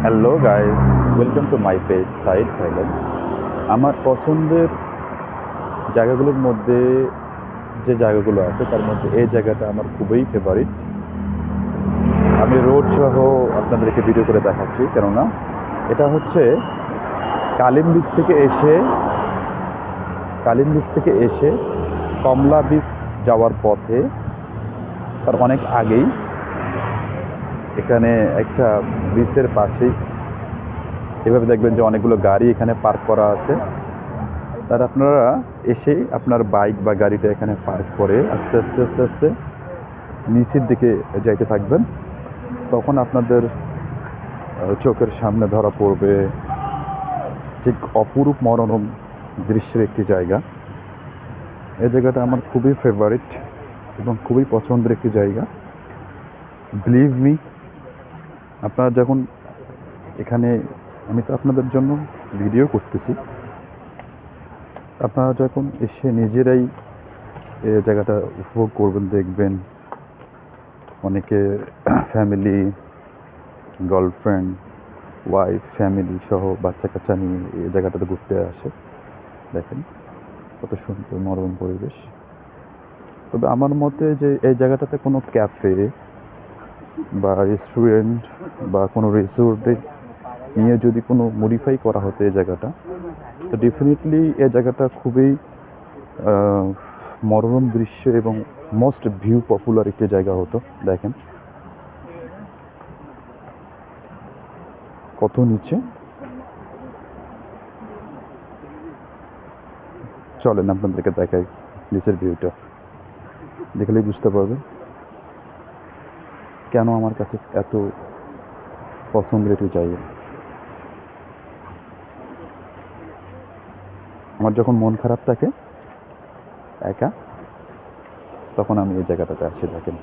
Hello guys, welcome to my page side Thailand. আমার পছন্দের জায়গাগুলোর মধ্যে যে জায়গাগুলো আছে তার মধ্যে এই জায়গাটা আমার খুবই ফেভারিট। আমি রোড সহ আপনাদেরকে ভিডিও করে দেখাচ্ছি, কেননা এটা হচ্ছে কালিম বিচ থেকে এসে কালিম বিচ থেকে এসে কমলা বিচ যাওয়ার পথে তার অনেক আগেই এখানে একটা বিচের পাশেই এভাবে দেখবেন যে অনেকগুলো গাড়ি এখানে পার্ক করা আছে। তার আপনারা এসে আপনার বাইক বা গাড়িটা এখানে পার্ক করে আস্তে আস্তে আস্তে আস্তে নিচের দিকে যাইতে থাকবেন। তখন আপনাদের চোখের সামনে ধরা পড়বে ঠিক অপরূপ মনোরম দৃশ্যের একটি জায়গা। এই জায়গাটা আমার খুবই ফেভারিট এবং খুবই পছন্দের একটি জায়গা। বিলিভ মি, আপনারা যখন এখানে, আমি তো আপনাদের জন্য ভিডিও করতেছি, আপনারা যখন এসে নিজেরাই এই জায়গাটা উপভোগ করবেন, দেখবেন অনেকে ফ্যামিলি, গার্লফ্রেন্ড, ওয়াইফ, ফ্যামিলি সহ বাচ্চা কাচ্চা নিয়ে এই জায়গাটাতে ঘুরতে আসে। দেখেন কত সুন্দর মনোরম পরিবেশ। তবে আমার মতে যে এই জায়গাটাতে কোনো ক্যাফে বা রেস্টুরেন্ট বা কোনো রিসোর্টে নিয়ে যদি কোনো মডিফাই করা হতো এই জায়গাটা, তো ডেফিনেটলি এই জায়গাটা খুবই মনোরম দৃশ্য এবং মোস্ট ভিউ পপুলার একটি জায়গা হতো। দেখেন কত নিচে। চলেন আপনাদেরকে দেখাই নিচের ভিউটা, দেখলেই বুঝতে পারবেন কেন আমার কাছে এত পছন্দের একটি জায়গা। আমার যখন মন খারাপ থাকে একা, তখন আমি এই জায়গাটাতে আসি। দেখেন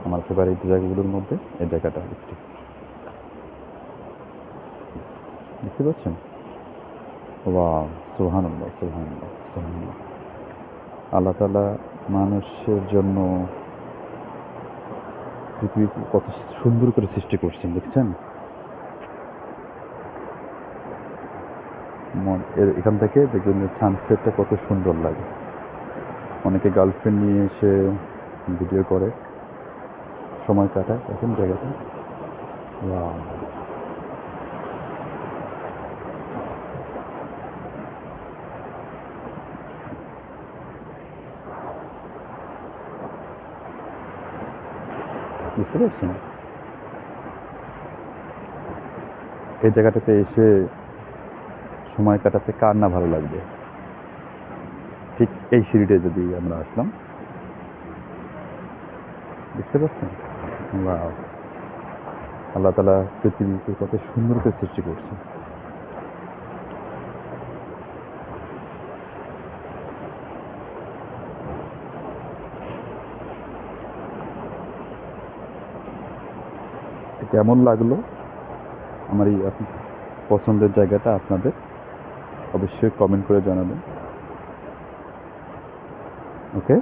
আমার ফেভারিট জায়গাগুলোর মধ্যে এই জায়গাটা একটি, দেখতে পাচ্ছেন? ওয়াও, সুবহানাল্লাহ সুবহানাল্লাহ সুবহানাল্লাহ। আল্লাহ তাআলা মানুষের জন্য পৃথিবীকে কত সুন্দর করে সৃষ্টি করছেন, দেখছেন? এখান থেকে দেখবেন যে সানসেটটা কত সুন্দর লাগে। অনেকে গার্লফ্রেন্ড নিয়ে এসে ভিডিও করে, সময় কাটায়। দেখেন জায়গাটা, ওয়াও। বুঝতে পারছেন? এই জায়গাটাতে এসে সময় কাটাতে কার না ভালো লাগবে? ঠিক এই সিঁড়িতে যদি আমরা আসলাম, দেখতে পাচ্ছেন? ওয়াও, আল্লাহ তাআলা পৃথিবীকে কত সুন্দর করে সৃষ্টি করছে। কেমন লাগলো আমার এই পছন্দের জায়গাটা আপনাদের? অবশ্যই কমেন্ট করে জানাবেন। ওকে।